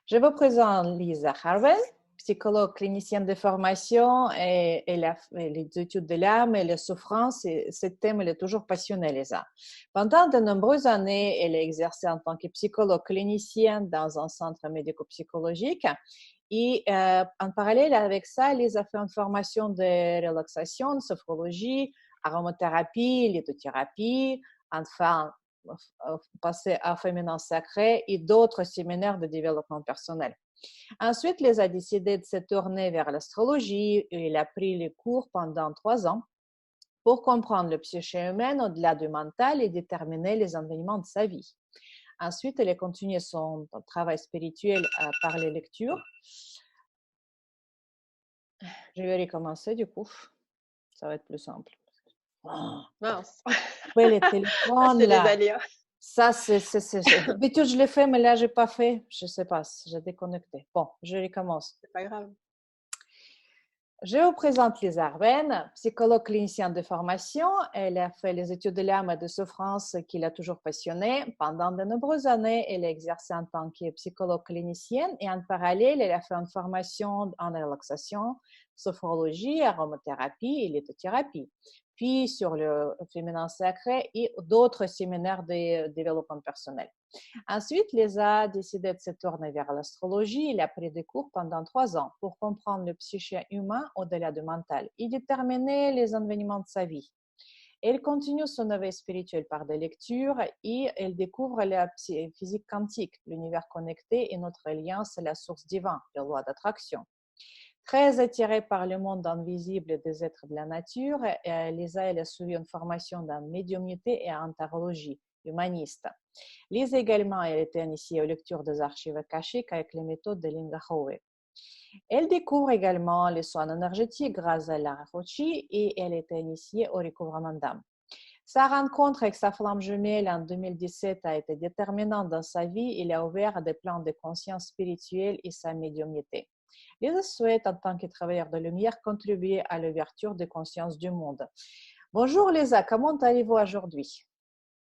Je vous présente Lisa Harvey, psychologue clinicienne de formation et elle a fait les études de l'âme et la souffrance. Et ce thème, elle est toujours passionnée, Lisa. Pendant de nombreuses années, elle a exercé en tant que psychologue clinicienne dans un centre médico-psychologique. Et en parallèle avec ça, Lisa a fait une formation de relaxation, sophrologie, aromathérapie, lithothérapie, enfin, passer à féminin sacré et d'autres séminaires de développement personnel. Ensuite, Lisa a décidé de se tourner vers l'astrologie et elle a pris les cours pendant 3 ans pour comprendre le psyché humain au-delà du mental et déterminer les événements de sa vie. Ensuite, elle a continué son travail spirituel par les lectures. Je vais recommencer du coup, ça va être plus simple. Mince. Oui, les téléphones C'est les là. aléas. Ça, d'habitude, je l'ai fait, mais là, je n'ai pas fait. Je ne sais pas, j'ai déconnecté. Bon, je recommence. C'est pas grave. Je vous présente Lisa Arben, psychologue clinicienne de formation. Elle a fait les études de l'âme et de souffrance qui l'a toujours passionnée. Pendant de nombreuses années, elle a exercé en tant que psychologue clinicienne et en parallèle, elle a fait une formation en relaxation, sophrologie, aromathérapie et lithothérapie. Puis sur le féminin sacré et d'autres séminaires de développement personnel. Ensuite, Lisa a décidé de se tourner vers l'astrologie. Il a pris des cours pendant 3 ans pour comprendre le psyché humain au-delà du mental et déterminer les événements de sa vie. Elle continue son éveil spirituel par des lectures et elle découvre la physique quantique, l'univers connecté et notre alliance à la source divine, la loi d'attraction. Très attirée par le monde invisible des êtres de la nature, Lisa elle a suivi une formation dans médiumnité et entérologie humaniste. Lisa également a été initiée aux lectures des archives akashiques avec les méthodes de Linda Howe. Elle découvre également les soins énergétiques grâce à Lara Rochi et elle a été initiée au recouvrement d'âme. Sa rencontre avec sa flamme jumelle en 2017 a été déterminante dans sa vie. Il a ouvert des plans de conscience spirituelle et sa médiumnité. Lisa souhaite, en tant que travailleur de lumière, contribuer à l'ouverture de conscience du monde. Bonjour Lisa, comment allez-vous aujourd'hui?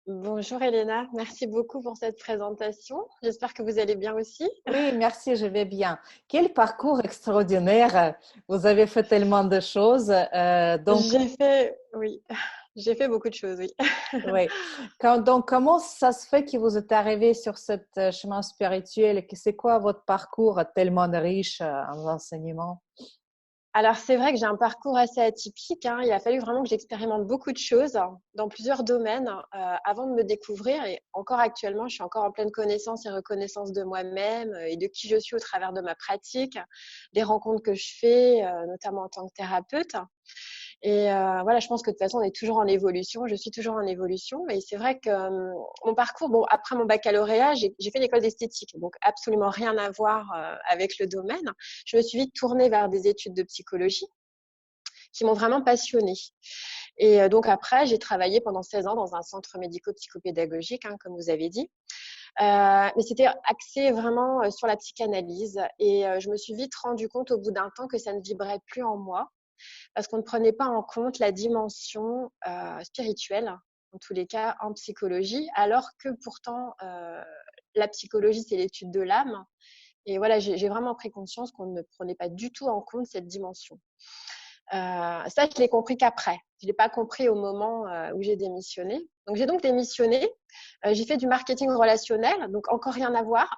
Bonjour Elena, merci beaucoup pour cette présentation. J'espère que vous allez bien aussi. Oui, merci, je vais bien. Quel parcours extraordinaire! Vous avez fait tellement de choses. Donc, J'ai fait beaucoup de choses, oui. oui. Donc, comment ça se fait que vous êtes arrivé sur ce chemin spirituel? C'est quoi votre parcours tellement riche en enseignement? Alors c'est vrai que j'ai un parcours assez atypique, hein. Il a fallu vraiment que j'expérimente beaucoup de choses dans plusieurs domaines avant de me découvrir. Et encore actuellement, je suis encore en pleine connaissance et reconnaissance de moi-même et de qui je suis au travers de ma pratique, des rencontres que je fais, notamment en tant que thérapeute. Et voilà, je pense que de toute façon, on est toujours en évolution. Je suis toujours en évolution. Et c'est vrai que mon parcours, bon, après mon baccalauréat, j'ai fait l'école d'esthétique, donc absolument rien à voir avec le domaine. Je me suis vite tournée vers des études de psychologie qui m'ont vraiment passionnée. Et donc après, j'ai travaillé pendant 16 ans dans un centre médico-psychopédagogique, hein, comme vous avez dit. Mais c'était axé vraiment sur la psychanalyse. Et je me suis vite rendu compte au bout d'un temps que ça ne vibrait plus en moi parce qu'on ne prenait pas en compte la dimension spirituelle, en tous les cas en psychologie, alors que pourtant la psychologie, c'est l'étude de l'âme. Et voilà, j'ai vraiment pris conscience qu'on ne prenait pas du tout en compte cette dimension. Ça, je l'ai compris qu'après. Je ne l'ai pas compris au moment où j'ai démissionné. Donc, j'ai donc démissionné. J'ai fait du marketing relationnel, donc encore rien à voir,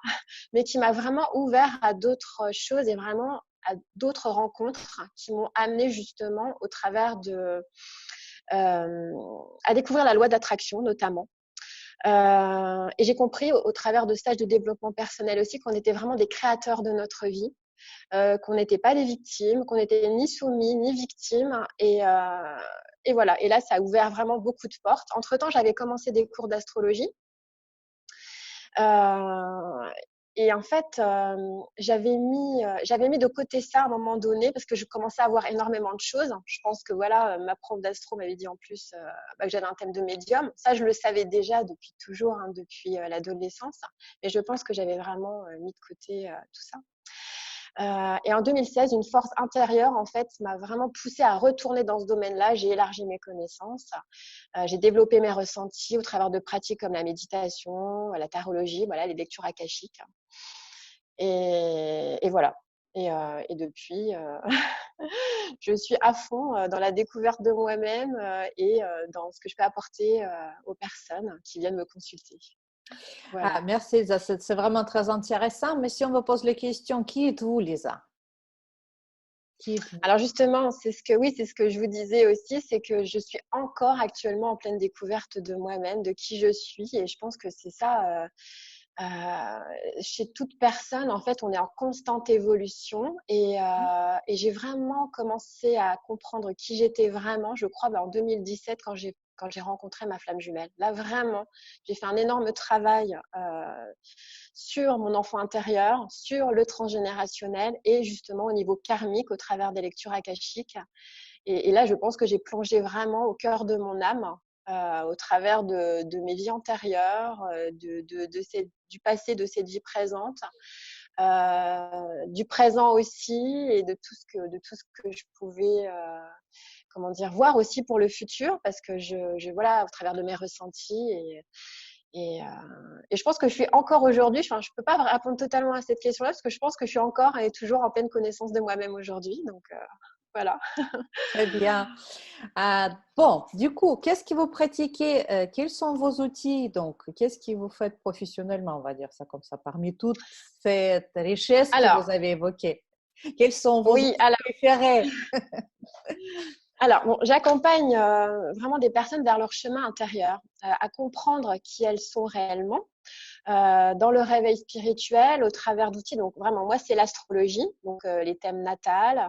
mais qui m'a vraiment ouvert à d'autres choses et vraiment à d'autres rencontres qui m'ont amené justement au travers à découvrir la loi d'attraction notamment. Et j'ai compris au travers de stages de développement personnel aussi qu'on était vraiment des créateurs de notre vie, qu'on n'était pas des victimes, qu'on n'était ni soumis ni victimes. Et voilà. Et là, ça a ouvert vraiment beaucoup de portes. Entre-temps, j'avais commencé des cours d'astrologie. Et en fait, j'avais mis de côté ça à un moment donné parce que je commençais à avoir énormément de choses. Je pense que voilà, ma prof d'astro m'avait dit en plus que j'avais un thème de médium. Ça, je le savais déjà depuis toujours, hein, depuis l'adolescence. Mais je pense que j'avais vraiment mis de côté tout ça. Et en 2016, une force intérieure, en fait, m'a vraiment poussée à retourner dans ce domaine-là. J'ai élargi mes connaissances. J'ai développé mes ressentis au travers de pratiques comme la méditation, la tarologie, voilà, les lectures akashiques. Et voilà. Et depuis, je suis à fond dans la découverte de moi-même et dans ce que je peux apporter aux personnes qui viennent me consulter. Ah, Voilà. merci, Lisa. C'est vraiment très intéressant. Mais si on me pose la question, qui êtes-vous, Lisa? Qui êtes-vous? Alors justement, oui, c'est ce que je vous disais aussi, c'est que je suis encore actuellement en pleine découverte de moi-même, de qui je suis. Et je pense que c'est ça, chez toute personne, en fait, on est en constante évolution. Et j'ai vraiment commencé à comprendre qui j'étais vraiment, je crois, en 2017, quand j'ai rencontré ma flamme jumelle. Là, vraiment, j'ai fait un énorme travail sur mon enfant intérieur, sur le transgénérationnel et justement au niveau karmique au travers des lectures akashiques. Et là, je pense que j'ai plongé vraiment au cœur de mon âme, au travers de mes vies antérieures, du passé, de cette vie présente, du présent aussi, et de tout ce que je pouvais voir aussi pour le futur, parce que voilà, au travers de mes ressentis. Et je pense que je suis encore aujourd'hui, je ne peux pas répondre totalement à cette question-là, parce que je pense que je suis encore et toujours en pleine connaissance de moi-même aujourd'hui. Donc, voilà. Très bien. Bon, du coup, qu'est-ce que vous pratiquez? Quels sont vos outils? Donc, qu'est-ce que vous faites professionnellement, on va dire ça comme ça, parmi toute cette richesse que Alors, vous avez évoquée? Quels sont vos oui, outils préférés? alors bon, j'accompagne vraiment des personnes vers leur chemin intérieur, à comprendre qui elles sont réellement, dans le réveil spirituel, au travers d'outils. Donc vraiment, moi, c'est l'astrologie, donc les thèmes natals,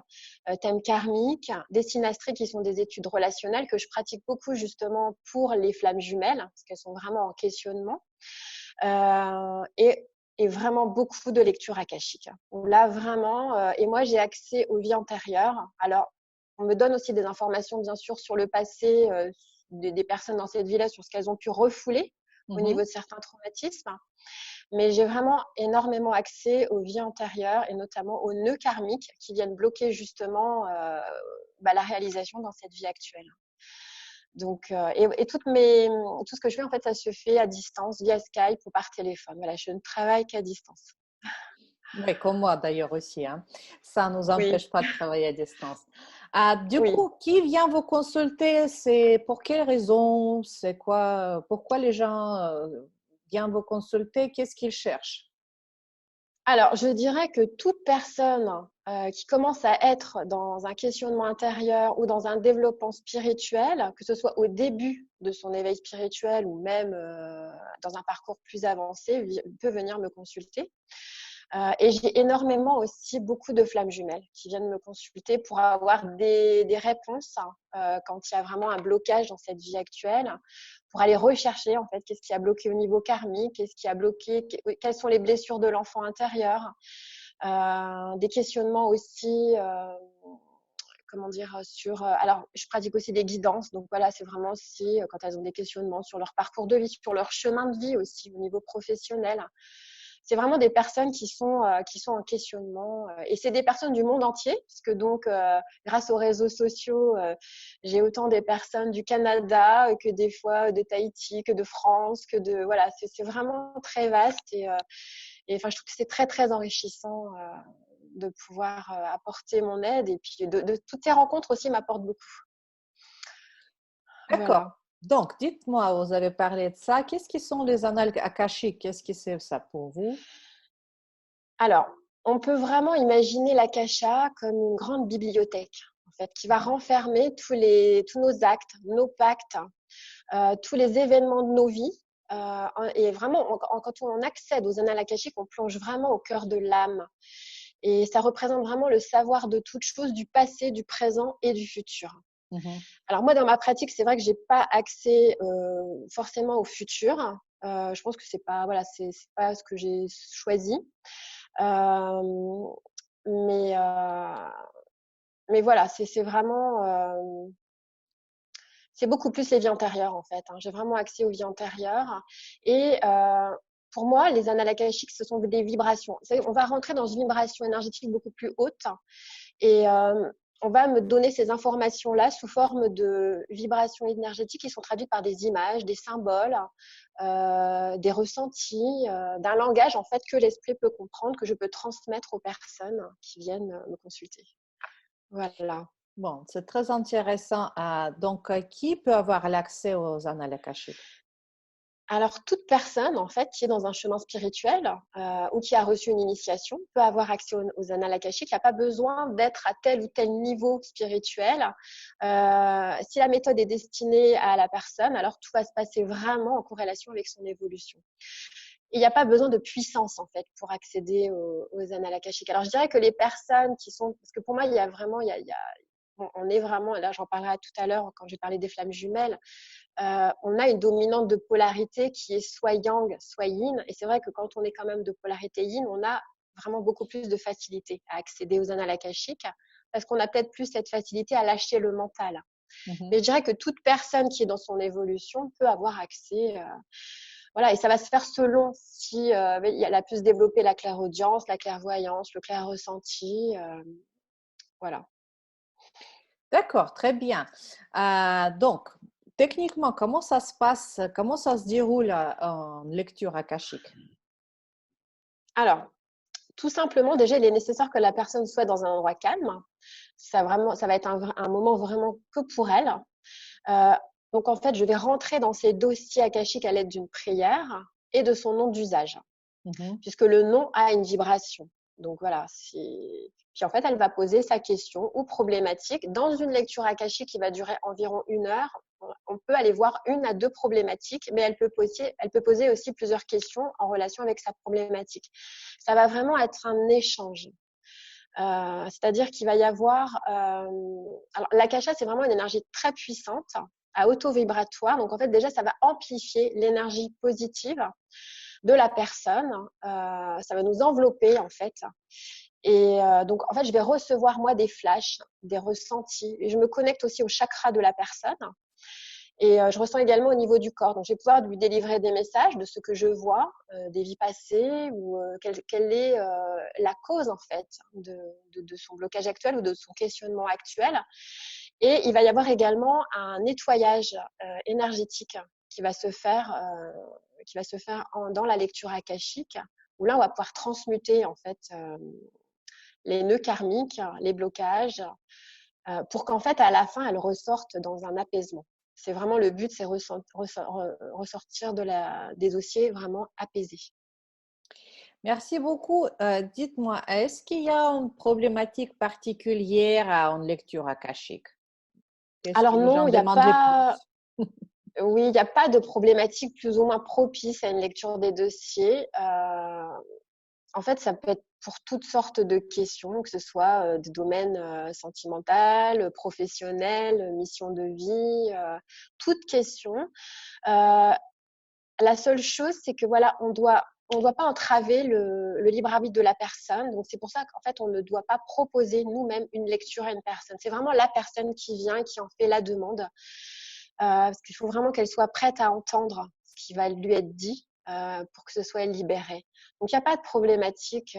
thèmes karmiques, des synastries qui sont des études relationnelles que je pratique beaucoup justement pour les flammes jumelles, parce qu'elles sont vraiment en questionnement. Euh, et, et vraiment beaucoup de lecture akashique. Donc là, vraiment, et moi, j'ai accès aux vies antérieures. Alors, on me donne aussi des informations, bien sûr, sur le passé des personnes dans cette vie-là, sur ce qu'elles ont pu refouler au niveau Mhm. de certains traumatismes. Mais j'ai vraiment énormément accès aux vies antérieures et notamment aux nœuds karmiques qui viennent bloquer justement la réalisation dans cette vie actuelle. Donc, et tout ce que je fais, en fait, ça se fait à distance, via Skype ou par téléphone. Voilà, je ne travaille qu'à distance. Oui, comme moi d'ailleurs aussi, hein. Ça ne nous Oui, empêche pas de travailler à distance. Du oui. coup, qui vient vous consulter? C'est pour quelles raisons? C'est quoi? Pourquoi les gens viennent vous consulter? Qu'est-ce qu'ils cherchent? Alors, je dirais que toute personne qui commence à être dans un questionnement intérieur ou dans un développement spirituel, que ce soit au début de son éveil spirituel ou même dans un parcours plus avancé, peut venir me consulter. Et j'ai énormément aussi beaucoup de flammes jumelles qui viennent me consulter pour avoir des réponses quand il y a vraiment un blocage dans cette vie actuelle, pour aller rechercher en fait qu'est-ce qui a bloqué au niveau karmique, qu'est-ce qui a bloqué, quelles sont les blessures de l'enfant intérieur, des questionnements aussi. Alors, je pratique aussi des guidances. Donc voilà, c'est vraiment aussi quand elles ont des questionnements sur leur parcours de vie, sur leur chemin de vie aussi au niveau professionnel. C'est vraiment des personnes qui sont en questionnement. Et c'est des personnes du monde entier, puisque donc, grâce aux réseaux sociaux, j'ai autant des personnes du Canada que des fois de Tahiti, que de France, voilà, c'est vraiment très vaste. Et enfin, je trouve que c'est très, très enrichissant de pouvoir apporter mon aide. Et puis, toutes ces rencontres aussi m'apportent beaucoup. D'accord. Voilà. Donc, dites-moi, vous avez parlé de ça. Qu'est-ce qui sont les annales akashiques? Qu'est-ce que c'est ça pour vous? Alors, on peut vraiment imaginer l'akasha comme une grande bibliothèque, en fait, qui va renfermer tous nos actes, nos pactes, tous les événements de nos vies. Et vraiment, quand on accède aux annales akashiques, on plonge vraiment au cœur de l'âme. Et ça représente vraiment le savoir de toutes choses, du passé, du présent et du futur. Mhm. Alors moi, dans ma pratique, c'est vrai que j'ai pas accès forcément au futur. Je pense que c'est pas, voilà, c'est pas ce que j'ai choisi. Euh, mais, euh, mais voilà, c'est vraiment, c'est beaucoup plus les vies antérieures en fait. J'ai vraiment accès aux vies antérieures. Et pour moi, les annales akashiques, ce sont des vibrations. On va rentrer dans une vibration énergétique beaucoup plus haute. Et on va me donner ces informations-là sous forme de vibrations énergétiques qui sont traduites par des images, des symboles, des ressentis, d'un langage en fait que l'esprit peut comprendre, que je peux transmettre aux personnes qui viennent me consulter. Voilà. Bon, c'est très intéressant. Donc, qui peut avoir l'accès aux annales akashiques? Alors, toute personne, en fait, qui est dans un chemin spirituel ou qui a reçu une initiation peut avoir accès aux annales akashiques. Il n'y a pas besoin d'être à tel ou tel niveau spirituel. Si la méthode est destinée à la personne, alors tout va se passer vraiment en corrélation avec son évolution. Il n'y a pas besoin de puissance, en fait, pour accéder aux annales akashiques. Alors, je dirais que les personnes qui sont… Parce que pour moi, il y a vraiment… on est vraiment… Là, j'en parlerai tout à l'heure quand j'ai parlé des flammes jumelles. On a une dominante de polarité qui est soit yang, soit yin. Et c'est vrai que quand on est quand même de polarité yin, on a vraiment beaucoup plus de facilité à accéder aux annales akashiques parce qu'on a peut-être plus cette facilité à lâcher le mental. Mais je dirais que toute personne qui est dans son évolution peut avoir accès. Voilà, et ça va se faire selon si elle a plus développé la clairaudience, la clairvoyance, le clair ressenti. Voilà. D'accord, très bien. Donc, techniquement, comment ça se passe, comment ça se déroule en lecture akashique? Alors, tout simplement, déjà, il est nécessaire que la personne soit dans un endroit calme. Ça va être un moment vraiment que pour elle. Donc, en fait, je vais rentrer dans ces dossiers akashiques à l'aide d'une prière et de son nom d'usage, puisque le nom a une vibration. Donc, voilà. Puis, en fait, elle va poser sa question ou problématique. Dans une lecture akashique qui va durer environ 1 heure, on peut aller voir 1 à 2 problématiques, mais elle peut poser aussi plusieurs questions en relation avec sa problématique. Ça va vraiment être un échange. C'est-à-dire qu'il va y avoir… alors, l'akasha, c'est vraiment une énergie très puissante, à auto-vibratoire. Donc, en fait, déjà, ça va amplifier l'énergie positive de la personne. Ça va nous envelopper, en fait. Et donc, en fait, je vais recevoir, moi, des flashs, des ressentis. Et je me connecte aussi au chakra de la personne. Et je ressens également au niveau du corps. Donc, je vais pouvoir lui délivrer des messages de ce que je vois, des vies passées ou quelle est la cause, en fait, de son blocage actuel ou de son questionnement actuel. Et il va y avoir également un nettoyage énergétique qui va se faire dans la lecture akashique, où là, on va pouvoir transmuter, en fait, les nœuds karmiques, les blocages, pour qu'en fait, à la fin, elles ressortent dans un apaisement. C'est vraiment le but, c'est ressortir des dossiers vraiment apaisés. Merci beaucoup. Dites-moi, est-ce qu'il y a une problématique particulière en lecture akashique? Qu'est-ce Alors que les gens non, il n'y a demandent le pas… plus? Oui, il n'y a pas de problématique plus ou moins propice à une lecture des dossiers. En fait, ça peut être pour toutes sortes de questions, que ce soit des domaines sentimentaux, professionnels, mission de vie, toute question. La seule chose, c'est que voilà, on doit pas entraver le libre arbitre de la personne. Donc, c'est pour ça qu'en fait, on ne doit pas proposer nous-mêmes une lecture à une personne. C'est vraiment la personne qui vient, qui en fait la demande. Parce qu'il faut vraiment qu'elle soit prête à entendre ce qui va lui être dit pour que ce soit libéré. Donc, il n'y a pas de problématique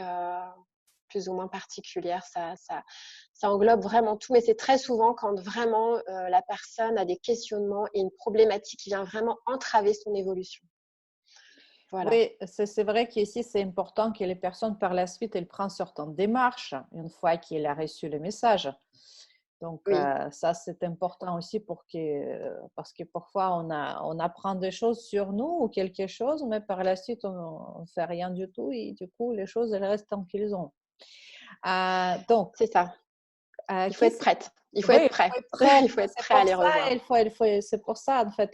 plus ou moins particulière. Ça englobe vraiment tout, mais c'est très souvent quand vraiment la personne a des questionnements et une problématique qui vient vraiment entraver son évolution. Voilà. Oui, c'est vrai qu'ici, c'est important que les personnes, par la suite, elles prennent certaines démarches une fois qu'elles a reçu le message. Donc, Oui. ça, c'est important aussi parce que parfois, on apprend des choses sur nous ou quelque chose, mais par la suite, on ne fait rien du tout et du coup, les choses, elles restent tant qu'elles ont. Donc, C'est ça. Il faut être prête. Il faut oui, être prêt. il faut être prêt. Il faut être prêt à les revoir. C'est pour ça, en fait,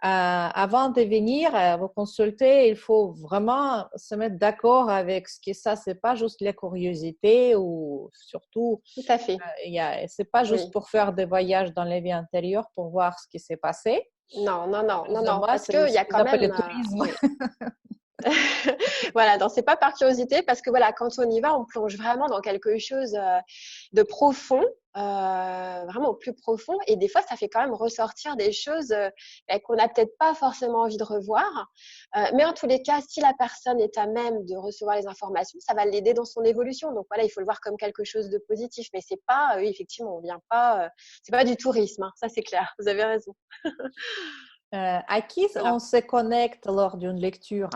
avant de venir vous consulter, il faut vraiment se mettre d'accord avec ce que ça, c'est pas juste la curiosité ou surtout, Tout à fait. c'est pas juste Oui. pour faire des voyages dans les vies antérieures pour voir ce qui s'est passé. Non, Moi, parce c'est qu'il y ce a qu'ils quand appellent le même… tourisme. oui. Voilà, donc c'est pas par curiosité parce que voilà, quand on y va, on plonge vraiment dans quelque chose de profond, vraiment au plus profond. Et des fois, ça fait quand même ressortir des choses qu'on n'a peut-être pas forcément envie de revoir. Mais en tous les cas, si la personne est à même de recevoir les informations, ça va l'aider dans son évolution. Donc voilà, il faut le voir comme quelque chose de positif. Mais c'est pas, oui, effectivement, on vient pas, c'est pas du tourisme, hein, ça c'est clair. Vous avez raison. À qui Voilà. on se connecte lors d'une lecture?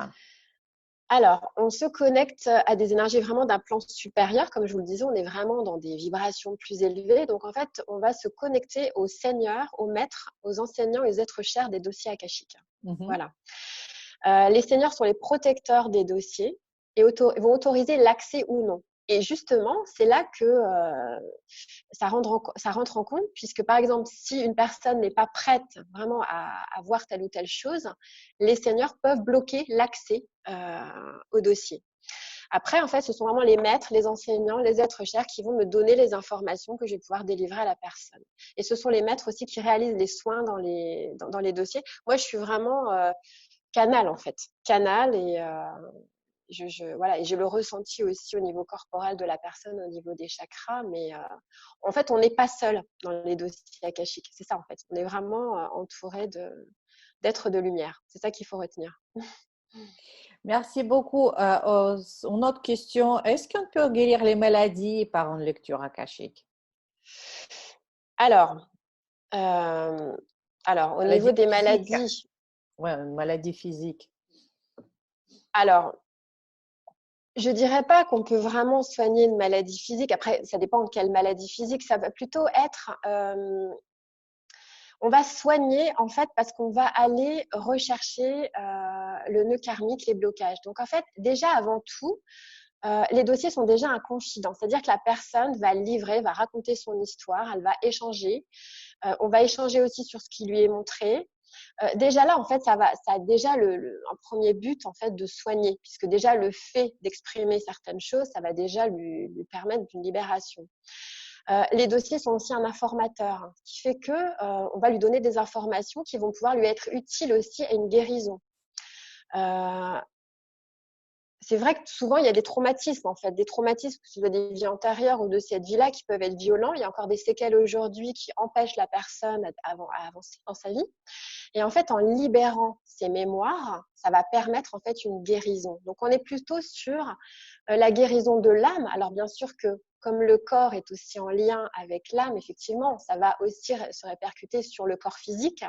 Alors, on se connecte à des énergies vraiment d'un plan supérieur. Comme je vous le disais, on est vraiment dans des vibrations plus élevées. Donc, en fait, on va se connecter aux seigneurs, aux maîtres, aux enseignants et aux êtres chers des dossiers akashiques. Mhm. Voilà. Les seigneurs sont les protecteurs des dossiers et vont autoriser l'accès ou non. Et justement, c'est là que ça rentre en compte, puisque par exemple, si une personne n'est pas prête vraiment à voir telle ou telle chose, les seigneurs peuvent bloquer l'accès au dossier. Après, en fait, ce sont vraiment les maîtres, les enseignants, les êtres chers qui vont me donner les informations que je vais pouvoir délivrer à la personne. Et ce sont les maîtres aussi qui réalisent les soins dans les dossiers. Moi, je suis vraiment canal, en fait. Canal et voilà, et j'ai le ressenti aussi au niveau corporel de la personne, au niveau des chakras. Mais en fait, on n'est pas seul dans les dossiers akashiques. C'est ça, en fait. On est vraiment entouré d'êtres de lumière. C'est ça qu'il faut retenir. Merci beaucoup. Une autre question, est-ce qu'on peut guérir les maladies par une lecture akashique? Alors, euh, au Maladie niveau des physique. maladies, Ouais, une maladie physique. alors, je dirais pas qu'on peut vraiment soigner une maladie physique. Après, ça dépend de quelle maladie physique. Ça va plutôt être on va soigner en fait parce qu'on va aller rechercher le nœud karmique, les blocages. Donc en fait, déjà avant tout, les dossiers sont déjà un confident, c'est-à-dire que la personne va livrer, va raconter son histoire, elle va échanger. On va échanger aussi sur ce qui lui est montré. Déjà là, en fait, ça a déjà un premier but en fait de soigner, puisque déjà le fait d'exprimer certaines choses, ça va déjà lui permettre d'une libération. Les dossiers sont aussi un informateur, ce qui fait que on va lui donner des informations qui vont pouvoir lui être utiles aussi à une guérison. Euh, c'est vrai que souvent, il y a des traumatismes, en fait, des traumatismes, que ce soit des vies antérieures ou de cette vie-là, qui peuvent être violents. Il y a encore des séquelles aujourd'hui qui empêchent la personne à avancer dans sa vie. Et en fait, en libérant ces mémoires, ça va permettre en fait une guérison. Donc, on est plutôt sur la guérison de l'âme. Alors, bien sûr que comme le corps est aussi en lien avec l'âme, effectivement, ça va aussi se répercuter sur le corps physique.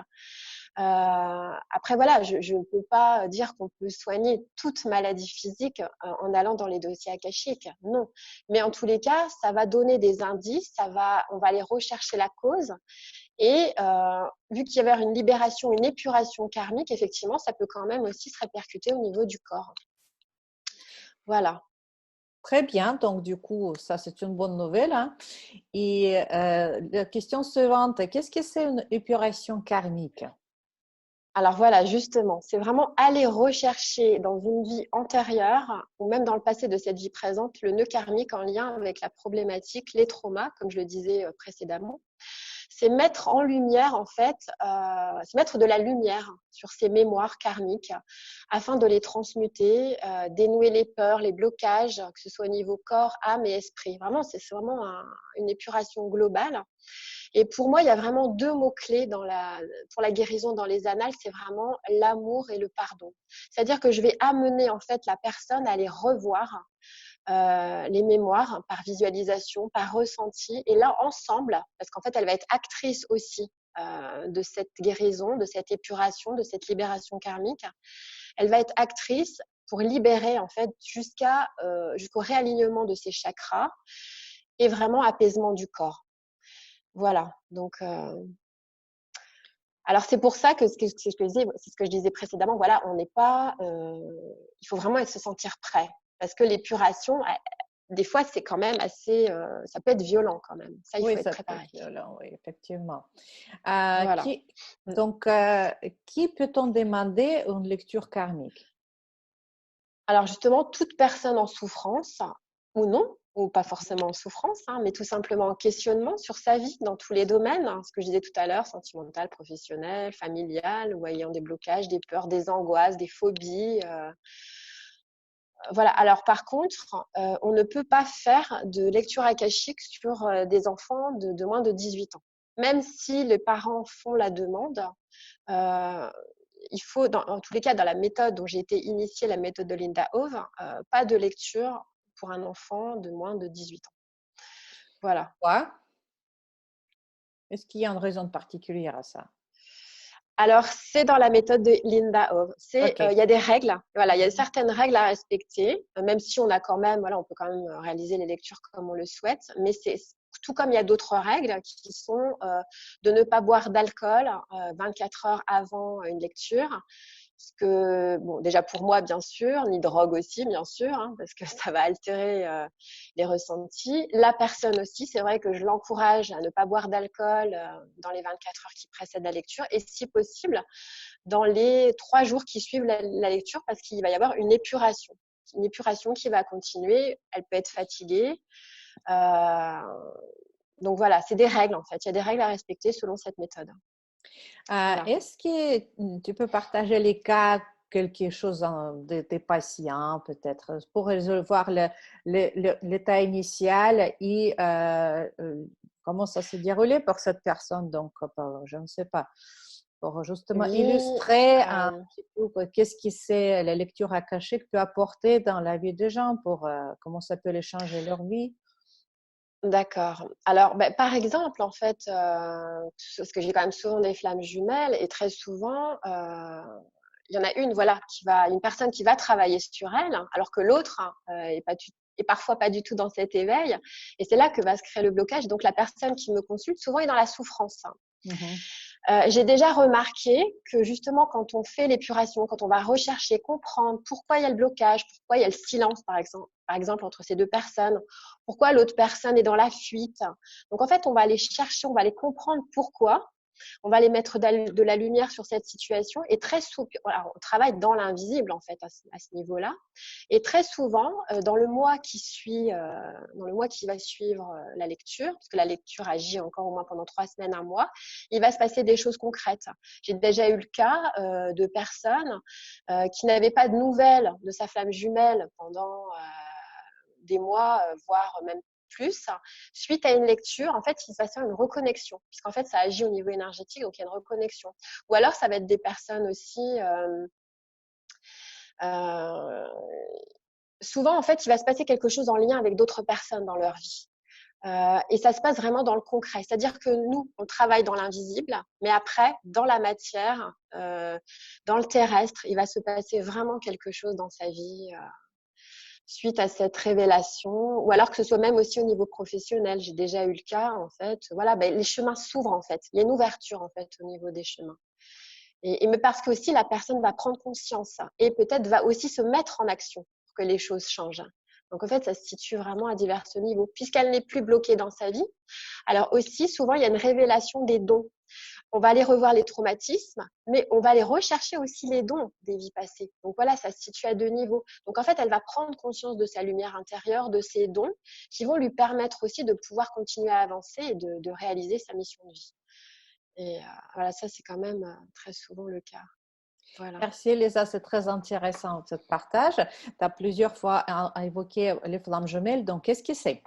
Après, voilà, je ne peux pas dire qu'on peut soigner toute maladie physique en allant dans les dossiers akashiques. Non. Mais en tous les cas, ça va donner des indices, on va aller rechercher la cause. Et vu qu'il y avait une libération, une épuration karmique, effectivement, ça peut quand même aussi se répercuter au niveau du corps. Voilà. Très bien, donc du coup, ça c'est une bonne nouvelle, hein. Et la question suivante, qu'est-ce que c'est une épuration karmique? Alors voilà, justement, c'est vraiment aller rechercher dans une vie antérieure ou même dans le passé de cette vie présente le nœud karmique en lien avec la problématique, les traumas, comme je le disais précédemment. C'est mettre en lumière, en fait, c'est mettre de la lumière sur ces mémoires karmiques afin de les transmuter, dénouer les peurs, les blocages, que ce soit au niveau corps, âme et esprit. Vraiment, c'est vraiment une épuration globale. Et pour moi, il y a vraiment deux mots-clés pour la guérison dans les annales, c'est vraiment l'amour et le pardon. C'est-à-dire que je vais amener en fait la personne à les revoir, les mémoires par visualisation, par ressenti. Et là, ensemble, parce qu'en fait, elle va être actrice aussi de cette guérison, de cette épuration, de cette libération karmique. Elle va être actrice pour libérer en fait jusqu'au réalignement de ses chakras et vraiment apaisement du corps. Voilà, donc alors c'est pour ça que c'est ce que je disais précédemment, voilà, on n'est pas, il faut vraiment se sentir prêt, parce que l'épuration, des fois, c'est quand même assez, ça peut être violent quand même. Ça, il Oui, faut être ça peut préparé. être violent, oui, effectivement. Voilà. Donc, qui peut-on demander une lecture karmique? Alors justement, toute personne en souffrance, ou non, ou pas forcément en souffrance, hein, mais tout simplement en questionnement sur sa vie dans tous les domaines, hein, ce que je disais tout à l'heure, sentimental, professionnel, familial, ou ayant des blocages, des peurs, des angoisses, des phobies. Voilà. Alors, par contre, on ne peut pas faire de lecture akashique sur des enfants de moins de 18 ans. Même si les parents font la demande, euh, il faut, en tous les cas, dans la méthode dont j'ai été initiée, la méthode de Linda Hove, pas de lecture pour un enfant de moins de 18 ans. Voilà. Quoi? Est-ce qu'il y a une raison particulière à ça? Alors, c'est dans la méthode de Linda Hove. OK. Il y a des règles. Voilà, il y a certaines règles à respecter, même si on a quand même, voilà, on peut quand même réaliser les lectures comme on le souhaite. Mais c'est tout comme il y a d'autres règles qui sont de ne pas boire d'alcool 24 heures avant une lecture. Parce que, bon, déjà pour moi, bien sûr, ni drogue aussi, bien sûr, hein, parce que ça va altérer les ressentis. La personne aussi, c'est vrai que je l'encourage à ne pas boire d'alcool dans les 24 heures qui précèdent la lecture et si possible, dans les 3 jours qui suivent la lecture, parce qu'il va y avoir une épuration. Une épuration qui va continuer, elle peut être fatiguée. Euh, donc voilà, c'est des règles en fait. Il y a des règles à respecter selon cette méthode. Voilà. Est-ce que tu peux partager les cas, quelque chose de tes patients, peut-être, pour voir l'état initial et comment ça s'est déroulé pour cette personne? Donc, je ne sais pas, pour justement Oui, illustrer un petit peu qu'est-ce que c'est la lecture akashique peut apporter dans la vie des gens, pour comment ça peut les changer leur vie. d'accord. Alors, par exemple, en fait, parce que j'ai quand même souvent des flammes jumelles et très souvent, il y en a une, voilà, une personne qui va travailler sur elle, alors que l'autre est parfois pas du tout dans cet éveil. Et c'est là que va se créer le blocage. Donc, la personne qui me consulte, souvent, est dans la souffrance. Mhm. J'ai déjà remarqué que justement, quand on fait l'épuration, quand on va rechercher, comprendre pourquoi il y a le blocage, pourquoi il y a le silence, par exemple entre ces deux personnes, pourquoi l'autre personne est dans la fuite. Donc, en fait, on va aller chercher, on va aller comprendre pourquoi. On va aller mettre de la lumière sur cette situation et très souvent, voilà, on travaille dans l'invisible en fait à ce niveau-là. Et très souvent, dans le mois dans le mois qui va suivre la lecture, parce que la lecture agit encore au moins pendant 3 semaines, un mois, il va se passer des choses concrètes. J'ai déjà eu le cas de personnes qui n'avaient pas de nouvelles de sa flamme jumelle pendant des mois, voire même plus. Suite à une lecture, en fait, il se passe une reconnexion, puisqu'en fait, ça agit au niveau énergétique, donc il y a une reconnexion. Ou alors, ça va être des personnes aussi. Euh, Souvent, en fait, il va se passer quelque chose en lien avec d'autres personnes dans leur vie. Et ça se passe vraiment dans le concret. C'est-à-dire que nous, on travaille dans l'invisible, mais après, dans la matière, dans le terrestre, il va se passer vraiment quelque chose dans sa vie suite à cette révélation, ou alors que ce soit même aussi au niveau professionnel. J'ai déjà eu le cas, en fait. Voilà, les chemins s'ouvrent, en fait. Il y a une ouverture, en fait, au niveau des chemins. Mais parce que aussi la personne va prendre conscience et peut-être va aussi se mettre en action pour que les choses changent. Donc en fait, ça se situe vraiment à divers niveaux, puisqu'elle n'est plus bloquée dans sa vie. Alors aussi, souvent, il y a une révélation des dons. On va aller revoir les traumatismes, mais on va aller rechercher aussi les dons des vies passées. Donc voilà, ça se situe à 2 niveaux. Donc en fait, elle va prendre conscience de sa lumière intérieure, de ses dons, qui vont lui permettre aussi de pouvoir continuer à avancer et de réaliser sa mission de vie. Et voilà, ça, c'est quand même très souvent le cas. Voilà. Merci Lisa, c'est très intéressant ce partage. Tu as plusieurs fois évoqué les flammes jumelles. Donc, qu'est-ce que c'est?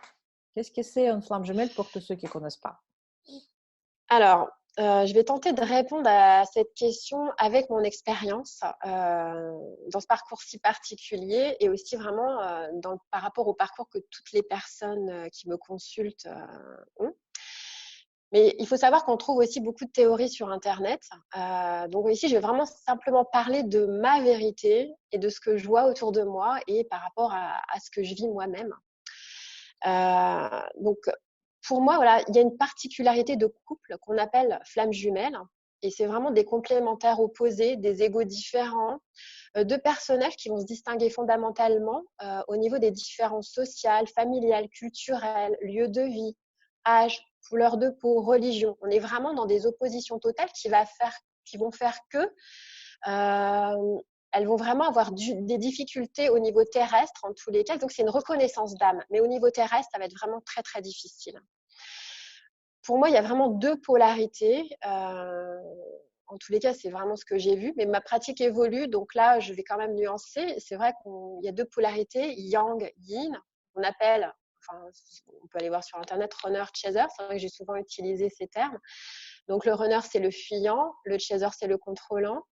Qu'est-ce que c'est une flamme jumelle pour tous ceux qui ne connaissent pas? Alors, je vais tenter de répondre à cette question avec mon expérience dans ce parcours si particulier et aussi vraiment par rapport au parcours que toutes les personnes qui me consultent ont. Mais il faut savoir qu'on trouve aussi beaucoup de théories sur Internet. Donc ici, je vais vraiment simplement parler de ma vérité et de ce que je vois autour de moi et par rapport à ce que je vis moi-même. Donc, pour moi, voilà, il y a une particularité de couple qu'on appelle flamme jumelle. Et c'est vraiment des complémentaires opposés, des égos différents, deux personnages qui vont se distinguer fondamentalement au niveau des différences sociales, familiales, culturelles, lieux de vie, âge, couleur de peau, religion. On est vraiment dans des oppositions totales qui vont faire que elles vont vraiment avoir des difficultés au niveau terrestre en tous les cas. Donc, c'est une reconnaissance d'âme. Mais au niveau terrestre, ça va être vraiment très, très difficile. Pour moi, il y a vraiment deux polarités. En tous les cas, c'est vraiment ce que j'ai vu. Mais ma pratique évolue, donc là, je vais quand même nuancer. C'est vrai qu'il y a deux polarités, yang, yin. On appelle, enfin, on peut aller voir sur Internet, runner, chaser. C'est vrai que j'ai souvent utilisé ces termes. Donc le runner, c'est le fuyant, le chaser, c'est le contrôlant.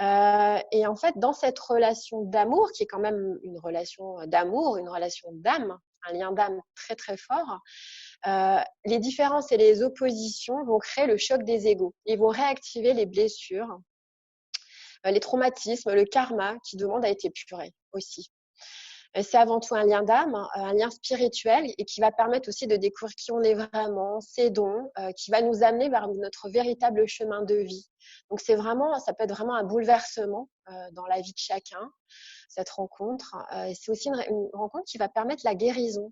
Et en fait, dans cette relation d'amour, qui est quand même une relation d'amour, une relation d'âme, un lien d'âme très très fort, les différences et les oppositions vont créer le choc des égos. Ils vont réactiver les blessures, les traumatismes, le karma qui demande à être épuré aussi. C'est avant tout un lien d'âme, un lien spirituel et qui va permettre aussi de découvrir qui on est vraiment, ses dons, qui va nous amener vers notre véritable chemin de vie. Donc c'est vraiment, ça peut être vraiment un bouleversement dans la vie de chacun, cette rencontre. Et c'est aussi une rencontre qui va permettre la guérison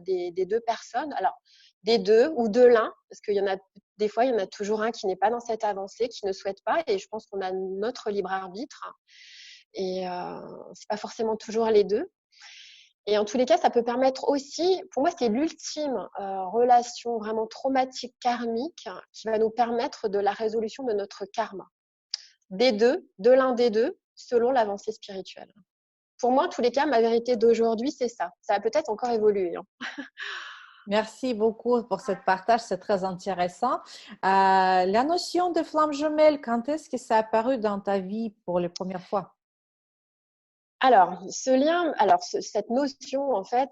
des deux personnes. Alors des deux ou de l'un, parce qu'il y en a des fois, il y en a toujours un qui n'est pas dans cette avancée, qui ne souhaite pas. Et je pense qu'on a notre libre arbitre. Et c'est pas forcément toujours les deux. Et en tous les cas, ça peut permettre aussi, pour moi, c'est l'ultime relation vraiment traumatique karmique qui va nous permettre de la résolution de notre karma. Des deux, de l'un des deux, selon l'avancée spirituelle. Pour moi, en tous les cas, ma vérité d'aujourd'hui, c'est ça. Ça va peut-être encore évoluer. Hein. Merci beaucoup pour ce partage, c'est très intéressant. La notion de flamme jumelle, quand est-ce que ça a apparu dans ta vie pour la première fois? Alors, cette notion, en fait,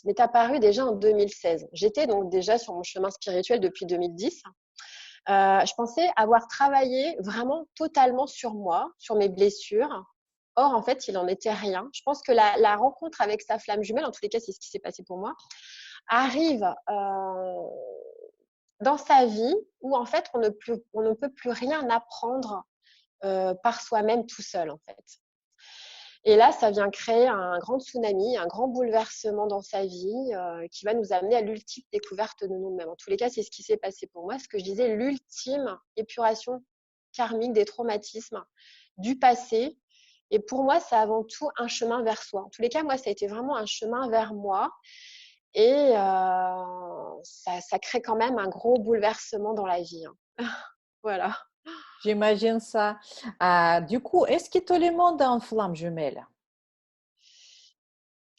m'est apparue déjà en 2016. J'étais donc déjà sur mon chemin spirituel depuis 2010. Je pensais avoir travaillé vraiment totalement sur moi, sur mes blessures. Or, en fait, il n'en était rien. Je pense que la rencontre avec sa flamme jumelle, en tous les cas, c'est ce qui s'est passé pour moi, arrive dans sa vie où, en fait, on ne peut plus rien apprendre par soi-même tout seul, en fait. Et là, ça vient créer un grand tsunami, un grand bouleversement dans sa vie qui va nous amener à l'ultime découverte de nous-mêmes. En tous les cas, c'est ce qui s'est passé pour moi. Ce que je disais, l'ultime épuration karmique des traumatismes du passé. Et pour moi, c'est avant tout un chemin vers soi. En tous les cas, moi, ça a été vraiment un chemin vers moi. Et ça crée quand même un gros bouleversement dans la vie. Hein. Voilà. J'imagine ça. Du coup, est-ce que tout le monde est en flamme jumelle?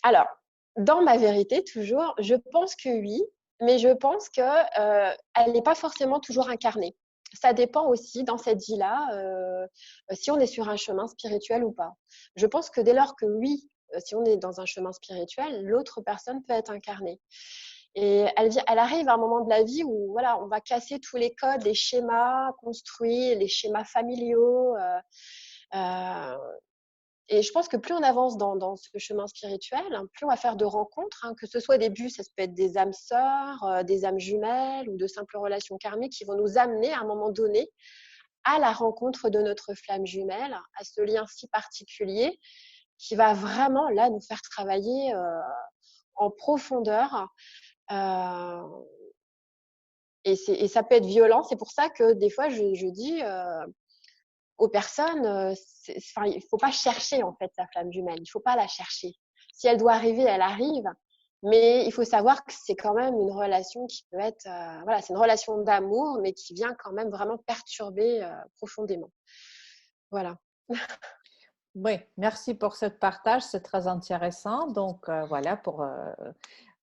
Alors, dans ma vérité, toujours, je pense que oui, mais je pense qu'elle n'est pas forcément toujours incarnée. Ça dépend aussi dans cette vie-là, si on est sur un chemin spirituel ou pas. Je pense que dès lors que oui, si on est dans un chemin spirituel, l'autre personne peut être incarnée. Et elle arrive à un moment de la vie où voilà, on va casser tous les codes, les schémas construits, les schémas familiaux. Et je pense que plus on avance dans ce chemin spirituel, plus on va faire de rencontres, hein, que ce soit au début, ça peut être des âmes sœurs, des âmes jumelles ou de simples relations karmiques qui vont nous amener à un moment donné à la rencontre de notre flamme jumelle, à ce lien si particulier qui va vraiment là nous faire travailler en profondeur. Euh, et ça peut être violent. C'est pour ça que des fois, je dis aux personnes, il ne faut pas chercher en fait sa flamme jumelle. Il ne faut pas la chercher. Si elle doit arriver, elle arrive. Mais il faut savoir que c'est quand même une relation qui peut être, voilà, c'est une relation d'amour, mais qui vient quand même vraiment perturber profondément. Voilà. Oui, merci pour ce partage, c'est très intéressant. Donc, voilà,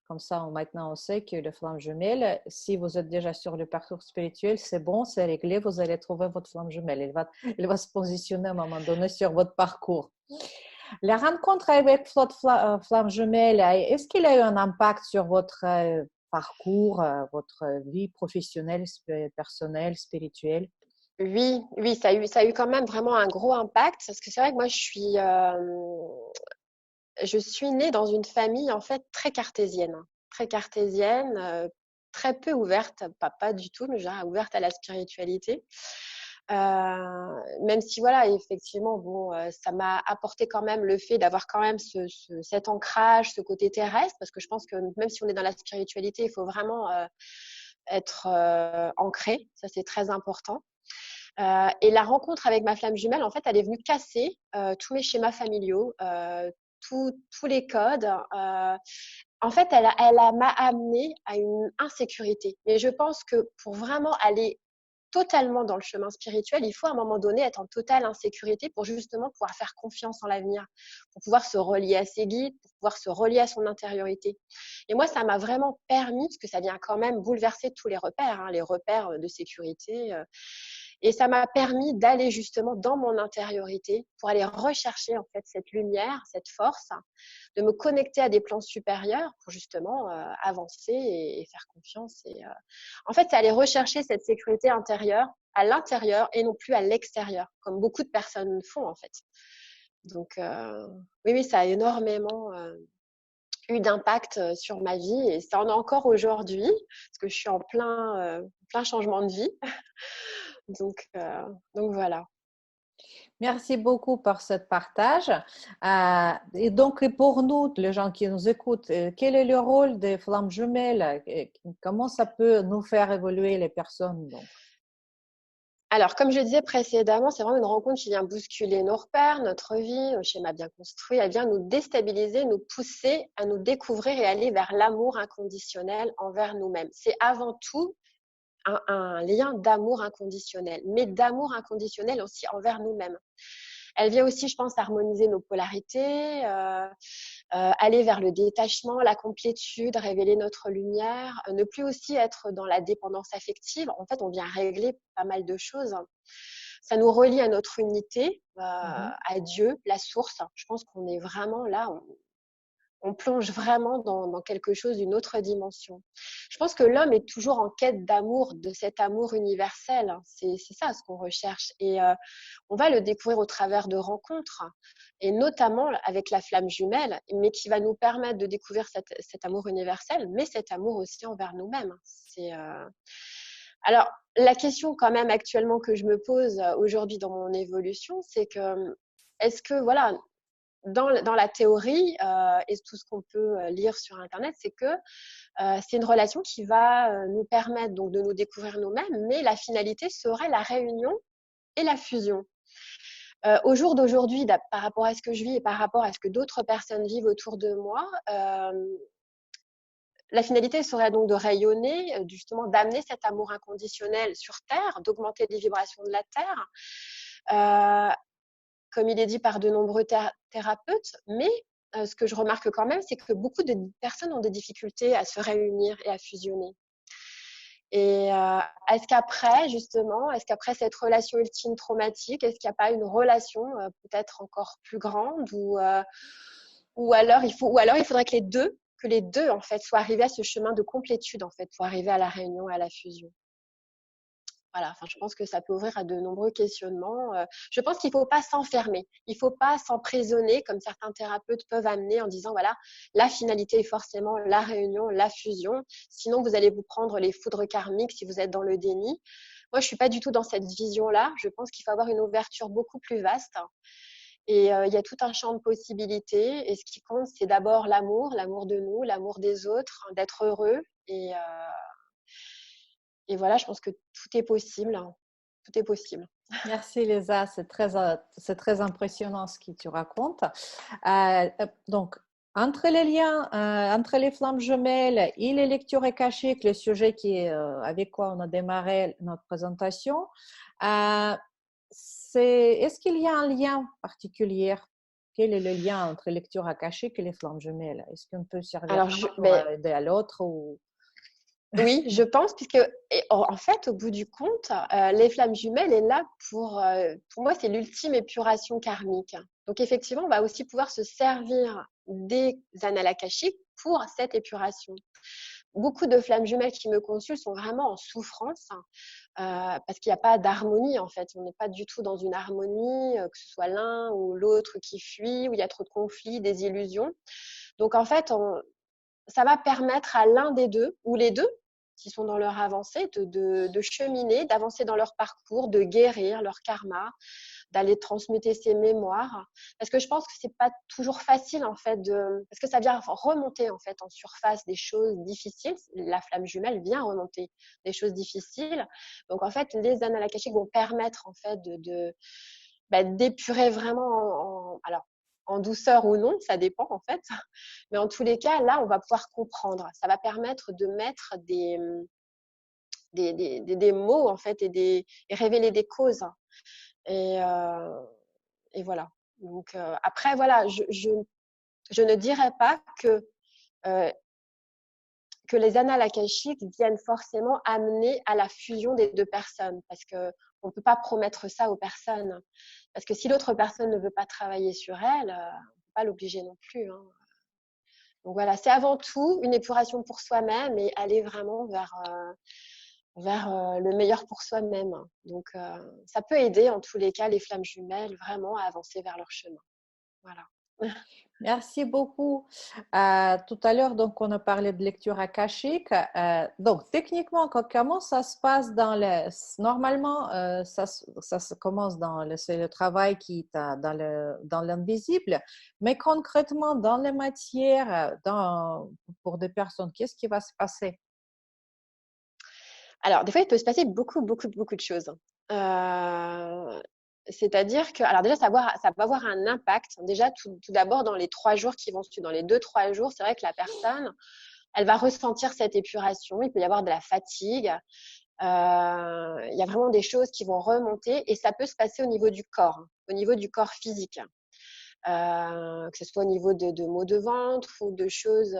comme ça, maintenant, on sait que le flamme jumelle, si vous êtes déjà sur le parcours spirituel, c'est bon, c'est réglé, vous allez trouver votre flamme jumelle. Elle va se positionner à un moment donné sur votre parcours. La rencontre avec votre flamme jumelle, est-ce qu'il a eu un impact sur votre parcours, votre vie professionnelle, personnelle, spirituelle? Oui, oui, ça a eu quand même vraiment un gros impact parce que c'est vrai que moi, je suis née dans une famille en fait très cartésienne, très peu ouverte, pas du tout, mais genre ouverte à la spiritualité. Même si voilà, effectivement, bon, ça m'a apporté quand même le fait d'avoir quand même cet ancrage, ce côté terrestre, parce que je pense que même si on est dans la spiritualité, il faut vraiment être ancré, ça c'est très important. Et la rencontre avec ma flamme jumelle, en fait, elle est venue casser tous mes schémas familiaux, tous les codes. En fait, m'a amenée à une insécurité. Mais je pense que pour vraiment aller totalement dans le chemin spirituel, il faut à un moment donné être en totale insécurité pour justement pouvoir faire confiance en l'avenir, pour pouvoir se relier à ses guides, pour pouvoir se relier à son intériorité. Et moi, ça m'a vraiment permis, parce que ça vient quand même bouleverser tous les repères, hein, les repères de sécurité. Et ça m'a permis d'aller justement dans mon intériorité pour aller rechercher en fait cette lumière, cette force, de me connecter à des plans supérieurs pour justement avancer et faire confiance. En fait, c'est aller rechercher cette sécurité intérieure à l'intérieur et non plus à l'extérieur, comme beaucoup de personnes font en fait. Donc, oui, ça a énormément eu d'impact sur ma vie et ça en a encore aujourd'hui parce que je suis en plein changement de vie. Donc voilà. Merci beaucoup pour ce partage. Et donc, pour nous, les gens qui nous écoutent, quel est le rôle des flammes jumelles? Comment ça peut nous faire évoluer les personnes, donc? Alors, comme je disais précédemment, c'est vraiment une rencontre qui vient bousculer nos repères, notre vie, nos schémas bien construits. Elle vient nous déstabiliser, nous pousser à nous découvrir et aller vers l'amour inconditionnel envers nous-mêmes. C'est avant tout un lien d'amour inconditionnel, mais d'amour inconditionnel aussi envers nous-mêmes. Elle vient aussi, je pense, harmoniser nos polarités, aller vers le détachement, la complétude, révéler notre lumière, ne plus aussi être dans la dépendance affective. En fait, on vient régler pas mal de choses. Ça nous relie à notre unité, à Dieu, la source. Je pense qu'on est vraiment là, on plonge vraiment dans quelque chose d'une autre dimension. Je pense que l'homme est toujours en quête d'amour, de cet amour universel. C'est ça ce qu'on recherche. Et on va le découvrir au travers de rencontres, et notamment avec la flamme jumelle, mais qui va nous permettre de découvrir cet amour universel, mais cet amour aussi envers nous-mêmes. Alors, la question quand même actuellement que je me pose aujourd'hui dans mon évolution, c'est que est-ce que, voilà, dans la théorie et tout ce qu'on peut lire sur Internet, c'est que c'est une relation qui va nous permettre donc de nous découvrir nous-mêmes, mais la finalité serait la réunion et la fusion. Au jour d'aujourd'hui, par rapport à ce que je vis et par rapport à ce que d'autres personnes vivent autour de moi, la finalité serait donc de rayonner, justement d'amener cet amour inconditionnel sur Terre, d'augmenter les vibrations de la Terre. Comme il est dit par de nombreux thérapeutes, mais ce que je remarque quand même, c'est que beaucoup de personnes ont des difficultés à se réunir et à fusionner. Et est-ce qu'après cette relation ultime traumatique, est-ce qu'il n'y a pas une relation peut-être encore plus grande ou alors il faudrait que les deux en fait soient arrivés à ce chemin de complétude en fait pour arriver à la réunion et à la fusion. Voilà, enfin, je pense que ça peut ouvrir à de nombreux questionnements. Je pense qu'il ne faut pas s'enfermer, il ne faut pas s'emprisonner comme certains thérapeutes peuvent amener en disant voilà, la finalité est forcément la réunion, la fusion. Sinon, vous allez vous prendre les foudres karmiques si vous êtes dans le déni. Moi, je ne suis pas du tout dans cette vision-là. Je pense qu'il faut avoir une ouverture beaucoup plus vaste. Et il y a tout un champ de possibilités. Et ce qui compte, c'est d'abord l'amour de nous, l'amour des autres, d'être heureux. Et voilà, je pense que tout est possible. Tout est possible. Merci Lisa, c'est très impressionnant ce que tu racontes. Donc, entre les liens, entre les flammes jumelles et les lectures akashiques, le sujet avec quoi on a démarré notre présentation, est-ce qu'il y a un lien particulier? Quel est le lien entre lecture akashique et les flammes jumelles? Est-ce qu'on peut servir Alors, l'un pour aider à l'autre ou... Oui, je pense, puisque en fait, au bout du compte, les flammes jumelles est là pour moi, c'est l'ultime épuration karmique. Donc, effectivement, on va aussi pouvoir se servir des annales akashiques pour cette épuration. Beaucoup de flammes jumelles qui me consultent sont vraiment en souffrance parce qu'il n'y a pas d'harmonie, en fait. On n'est pas du tout dans une harmonie, que ce soit l'un ou l'autre qui fuit, où il y a trop de conflits, des illusions. Donc, en fait, ça va permettre à l'un des deux, ou les deux, qui sont dans leur avancée, de cheminer, d'avancer dans leur parcours, de guérir leur karma, d'aller transmuter ses mémoires. Parce que je pense que c'est pas toujours facile, en fait, parce que ça vient remonter, en fait, en surface des choses difficiles. La flamme jumelle vient remonter des choses difficiles. Donc, en fait, les annales akashiques vont permettre, en fait, d'épurer vraiment alors, en douceur ou non, ça dépend en fait. Mais en tous les cas, là, on va pouvoir comprendre. Ça va permettre de mettre des mots, en fait, et révéler des causes. Et, et voilà. Donc, après, voilà, je ne dirais pas euh, que les annales akashiques viennent forcément amener à la fusion des deux personnes, parce que on ne peut pas promettre ça aux personnes. Parce que si l'autre personne ne veut pas travailler sur elle, on ne peut pas l'obliger non plus, hein. Donc voilà, c'est avant tout une épuration pour soi-même et aller vraiment vers le meilleur pour soi-même. Donc ça peut aider en tous les cas les flammes jumelles vraiment à avancer vers leur chemin. Voilà. Merci beaucoup. Tout à l'heure, donc, on a parlé de lecture akashique. Donc, techniquement, comment ça se passe dans le… Normalement, ça se commence c'est le travail qui est dans l'invisible, mais concrètement, dans les matières, pour des personnes, qu'est-ce qui va se passer? Alors, des fois, il peut se passer beaucoup, beaucoup, beaucoup de choses. C'est-à-dire que, alors déjà, ça va avoir un impact. Déjà, tout d'abord, dans les 3 jours qui vont suivre, dans les 2, 3 jours, c'est vrai que la personne, elle va ressentir cette épuration. Il peut y avoir de la fatigue. Il y a vraiment des choses qui vont remonter et ça peut se passer au niveau du corps, au niveau du corps physique. Que ce soit au niveau de maux de ventre ou de choses.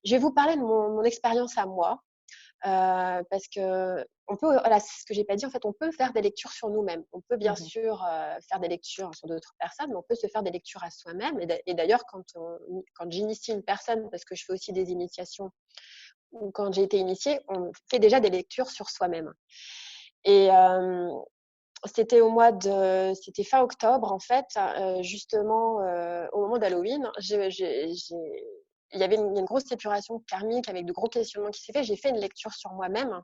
Je vais vous parler de mon expérience à moi. Parce que on peut, voilà, c'est ce que j'ai pas dit. En fait, on peut faire des lectures sur nous-mêmes. On peut bien Mhm. sûr faire des lectures sur d'autres personnes, mais on peut se faire des lectures à soi-même. Et d'ailleurs, quand j'initie une personne, parce que je fais aussi des initiations, ou quand j'ai été initiée, on fait déjà des lectures sur soi-même. Et c'était fin octobre en fait, justement au moment d'Halloween. Il y avait une grosse épuration karmique avec de gros questionnements qui s'est fait. J'ai fait une lecture sur moi-même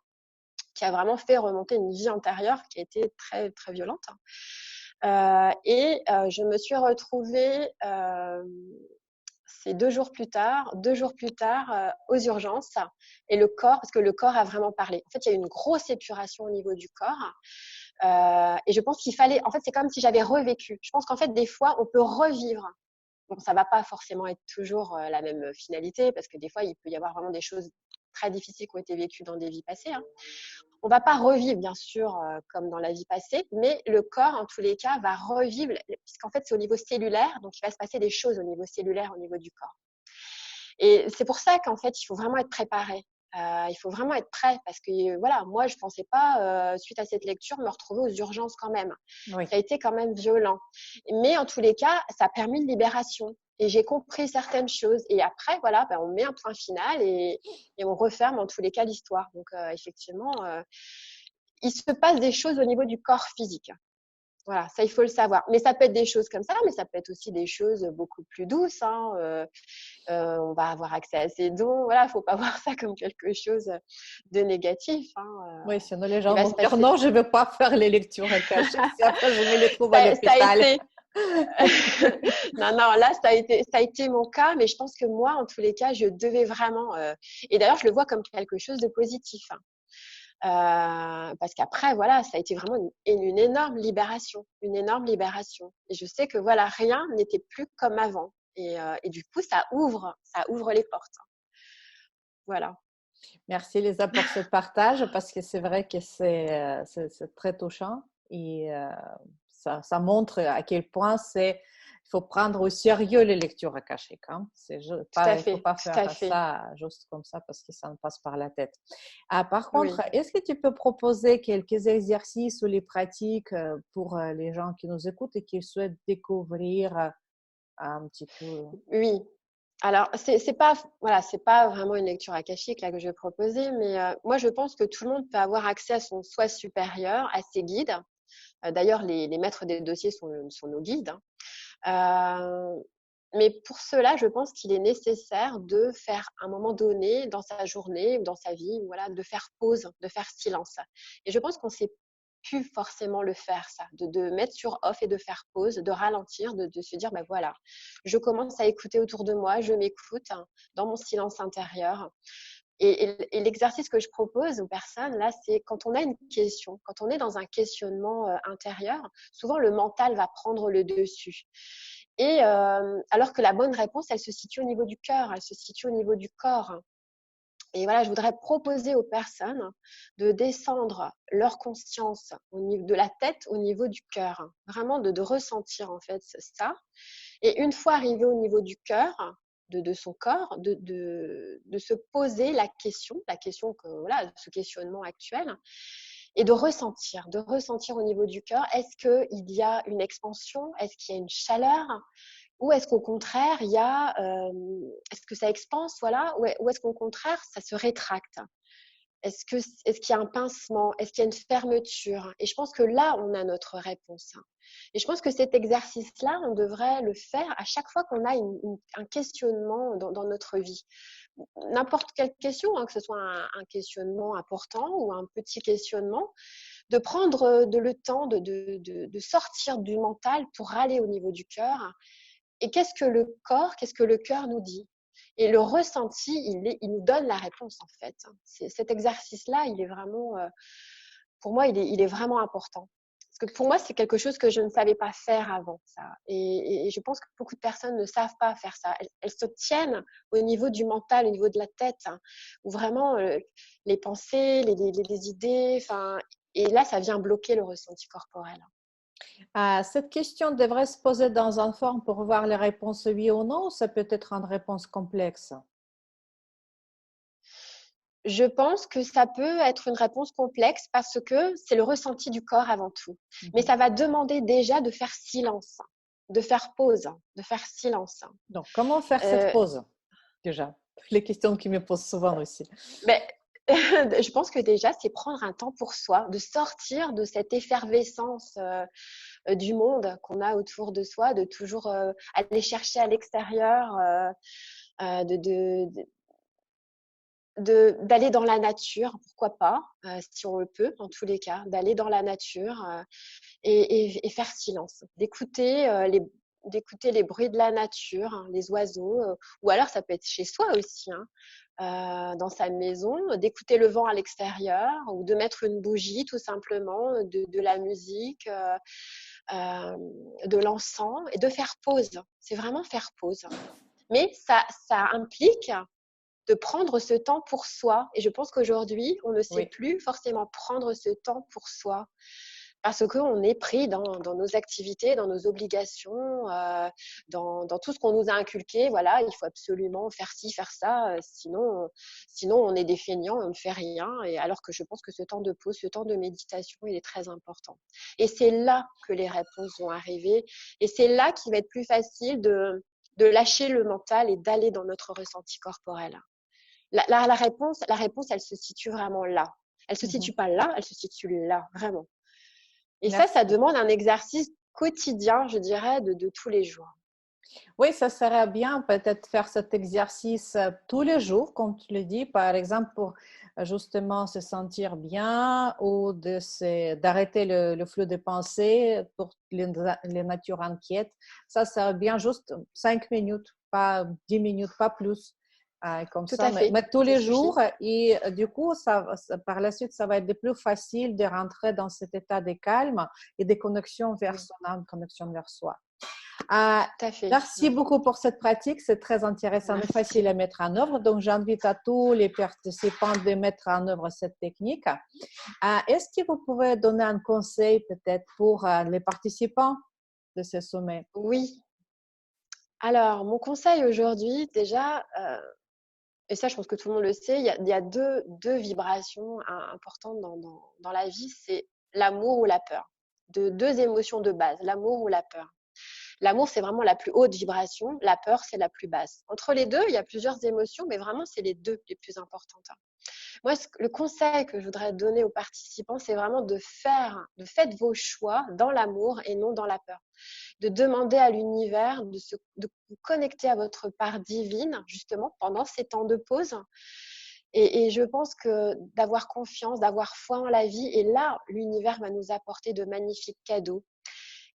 qui a vraiment fait remonter une vie antérieure qui a été très, très violente. Je me suis retrouvée c'est 2 jours plus tard aux urgences. Et le corps, parce que le corps a vraiment parlé. En fait, il y a eu une grosse épuration au niveau du corps. Et je pense qu'il fallait, en fait, c'est comme si j'avais revécu. Je pense qu'en fait, des fois, on peut revivre. Bon, ça va pas forcément être toujours la même finalité, parce que des fois, il peut y avoir vraiment des choses très difficiles qui ont été vécues dans des vies passées, hein. On va pas revivre, bien sûr, comme dans la vie passée, mais le corps, en tous les cas, va revivre, puisqu'en fait, c'est au niveau cellulaire, donc il va se passer des choses au niveau cellulaire, au niveau du corps. Et c'est pour ça qu'en fait, il faut vraiment être préparé. Il faut vraiment être prêt parce que voilà, moi, je pensais pas, suite à cette lecture, me retrouver aux urgences quand même. Oui. Ça a été quand même violent. Mais en tous les cas, ça a permis une libération. Et j'ai compris certaines choses. Et après, voilà, on met un point final et on referme en tous les cas l'histoire. Donc, effectivement, il se passe des choses au niveau du corps physique. Voilà, ça, il faut le savoir. Mais ça peut être des choses comme ça, mais ça peut être aussi des choses beaucoup plus douces, hein. On va avoir accès à ses dons. Voilà, il ne faut pas voir ça comme quelque chose de négatif, hein. Oui, sinon les Il gens va vont se dire passer. non, je ne veux pas faire les lectures akashiques, si après je me les trouve à Ça a l'hôpital. été. Non, non, là, ça a été mon cas, mais je pense que moi, en tous les cas, je devais vraiment. Et d'ailleurs, je le vois comme quelque chose de positif, hein. Parce qu'après, voilà, ça a été vraiment une énorme libération, une énorme libération. Et je sais que voilà, rien n'était plus comme avant. Et du coup, ça ouvre les portes. Voilà. Merci Lisa pour ce partage parce que c'est vrai que c'est très touchant et ça montre à quel point il faut prendre au sérieux les lectures akashiques, hein. Tout à Il ne faut fait, pas tout faire à fait. ça juste comme ça parce que ça me passe par la tête. Par contre, Oui. est-ce que tu peux proposer quelques exercices ou les pratiques pour les gens qui nous écoutent et qui souhaitent découvrir un petit peu? Oui. Alors, c'est pas, voilà, c'est pas vraiment une lecture akashique là que je vais proposer, mais moi, je pense que tout le monde peut avoir accès à son soi supérieur, à ses guides. D'ailleurs, les maîtres des dossiers sont nos guides, hein. Mais pour cela, je pense qu'il est nécessaire de faire à un moment donné dans sa journée ou dans sa vie, voilà, de faire pause, de faire silence. Et je pense qu'on sait plus forcément le faire, ça, de mettre sur off et de faire pause, de ralentir, de se dire, ben voilà, je commence à écouter autour de moi, je m'écoute, hein, dans mon silence intérieur. Et l'exercice que je propose aux personnes, là, c'est quand on a une question, quand on est dans un questionnement intérieur, souvent le mental va prendre le dessus. Et alors que la bonne réponse, elle se situe au niveau du cœur, elle se situe au niveau du corps. Et voilà, je voudrais proposer aux personnes de descendre leur conscience au niveau de la tête au niveau du cœur. Vraiment de ressentir en fait ça. Et une fois arrivé au niveau du cœur, de son corps, de se poser la question que, voilà, ce questionnement actuel, et de ressentir au niveau du cœur, est-ce qu'il y a une expansion, est-ce qu'il y a une chaleur, ou est-ce qu'au contraire, il y a, est-ce que ça expanse, voilà, ou est-ce qu'au contraire, ça se rétracte? Est-ce qu'il y a un pincement? Est-ce qu'il y a une fermeture? Et je pense que là, on a notre réponse. Et je pense que cet exercice-là, on devrait le faire à chaque fois qu'on a un questionnement dans notre vie. N'importe quelle question, hein, que ce soit un questionnement important ou un petit questionnement, de prendre le temps de sortir du mental pour aller au niveau du cœur. Et qu'est-ce que le corps, qu'est-ce que le cœur nous dit? Et le ressenti, il nous donne la réponse en fait. Cet exercice-là, il est vraiment, pour moi, il est vraiment important. Parce que pour moi, c'est quelque chose que je ne savais pas faire avant ça. Et je pense que beaucoup de personnes ne savent pas faire ça. Elles se tiennent au niveau du mental, au niveau de la tête, hein, où vraiment les pensées, les idées, enfin, et là, ça vient bloquer le ressenti corporel. Cette question devrait se poser dans une forme pour voir les réponses oui ou non, ou ça peut être une réponse complexe? Je pense que ça peut être une réponse complexe parce que c'est le ressenti du corps avant tout. Mais Mhm. ça va demander déjà de faire silence, de faire pause, de faire silence. Donc, comment faire cette Euh, pause déjà? Les questions qui me posent souvent aussi. mais, je pense que déjà, c'est prendre un temps pour soi, de sortir de cette effervescence du monde qu'on a autour de soi, de toujours aller chercher à l'extérieur, d'aller dans la nature, pourquoi pas, si on le peut, en tous les cas, d'aller dans la nature et faire silence, d'écouter les bruits de la nature, hein, les oiseaux, ou alors ça peut être chez soi aussi, hein, dans sa maison, d'écouter le vent à l'extérieur ou de mettre une bougie tout simplement, de la musique, de l'encens et de faire pause. C'est vraiment faire pause. Mais ça implique de prendre ce temps pour soi. Et je pense qu'aujourd'hui, on ne sait Oui. plus forcément prendre ce temps pour soi parce qu'on est pris dans nos activités, dans nos obligations, dans tout ce qu'on nous a inculqué. Voilà, il faut absolument faire ci, faire ça, sinon on est des feignants et on ne fait rien. Et alors que je pense que ce temps de pause, ce temps de méditation, il est très important. Et c'est là que les réponses vont arriver. Et c'est là qu'il va être plus facile de lâcher le mental et d'aller dans notre ressenti corporel. La réponse, elle se situe vraiment là. Elle se Mhm. situe pas là, elle se situe là, vraiment. Et ça Merci. demande un exercice quotidien, je dirais, de tous les jours. Oui, ça serait bien peut-être faire cet exercice tous les jours, comme tu le dis, par exemple pour justement se sentir bien ou d'arrêter le flux de pensées pour les natures inquiètes. Ça serait bien juste 5 minutes, pas 10 minutes, pas plus. Comme Tout ça, à fait, mais tous ça les jours, suffit. et du coup, par la suite, ça va être de plus facile de rentrer dans cet état de calme et de connexion vers Oui, son âme, connexion vers soi. Ah, tout à fait. merci beaucoup pour cette pratique, c'est très intéressant et facile Merci. à mettre en œuvre. Donc, j'invite à tous les participants de mettre en œuvre cette technique. Est-ce que vous pouvez donner un conseil peut-être pour les participants de ce sommet? Oui. Alors, mon conseil aujourd'hui, déjà, et ça, je pense que tout le monde le sait, il y a deux vibrations importantes dans la vie, c'est l'amour ou la peur. Deux émotions de base, l'amour ou la peur. L'amour, c'est vraiment la plus haute vibration. La peur, c'est la plus basse. Entre les deux, il y a plusieurs émotions, mais vraiment, c'est les deux les plus importantes. Moi, le conseil que je voudrais donner aux participants, c'est vraiment de faire vos choix dans l'amour et non dans la peur. De demander à l'univers de vous connecter à votre part divine, justement, pendant ces temps de pause. Et je pense que d'avoir confiance, d'avoir foi en la vie, et là, l'univers va nous apporter de magnifiques cadeaux.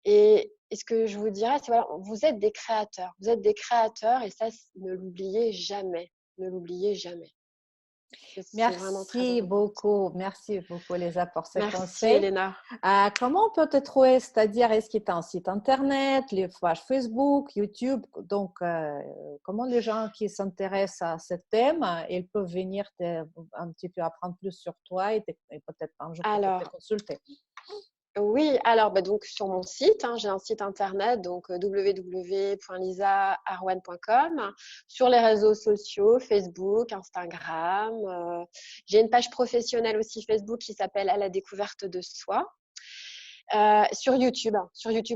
Et ce que je vous dirais, c'est voilà, vous êtes des créateurs. Vous êtes des créateurs et ça, ne l'oubliez jamais. Ne l'oubliez jamais. C'est vraiment très Merci important. beaucoup. Merci beaucoup, Lisa, pour ces Merci, conseils. Elena. Comment on peut te trouver? C'est-à-dire, est-ce qu'il y a un site internet, les pages Facebook, YouTube? Donc, comment les gens qui s'intéressent à ce thème, ils peuvent venir un petit peu apprendre plus sur toi et peut-être un jour peut-être te Alors, consulter. oui, alors bah, donc sur mon site, hein, j'ai un site internet, donc www.lisaarwan.com. Sur les réseaux sociaux, Facebook, Instagram. J'ai une page professionnelle aussi Facebook qui s'appelle À la découverte de soi. Sur YouTube,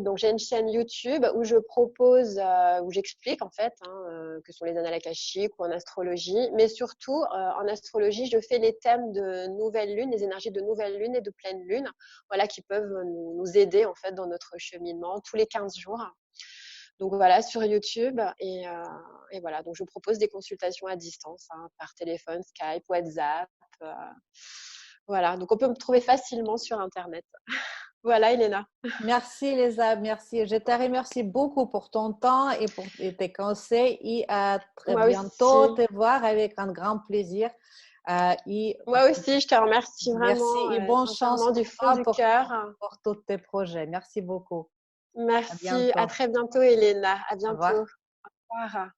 donc j'ai une chaîne YouTube où je propose, où j'explique en fait, que sont les annales akashiques ou en astrologie, mais surtout en astrologie, je fais les thèmes de nouvelle lune, les énergies de nouvelle lune et de pleine lune, voilà, qui peuvent nous aider en fait dans notre cheminement tous les 15 jours. Donc voilà, sur YouTube et voilà, donc je propose des consultations à distance, hein, par téléphone, Skype, WhatsApp. euh, voilà, donc on peut me trouver facilement sur Internet. Voilà, Elena. Merci, Lisa, merci. Je te remercie beaucoup pour ton temps et pour tes conseils et à très Moi bientôt aussi. te voir avec un grand plaisir. Et Moi aussi, je te remercie merci vraiment, et bonne chance sincèrement pour du fond toi, du cœur. pour tous tes projets. Merci beaucoup. À Merci. À bientôt. très bientôt, Elena. À Au bientôt. revoir. Au revoir.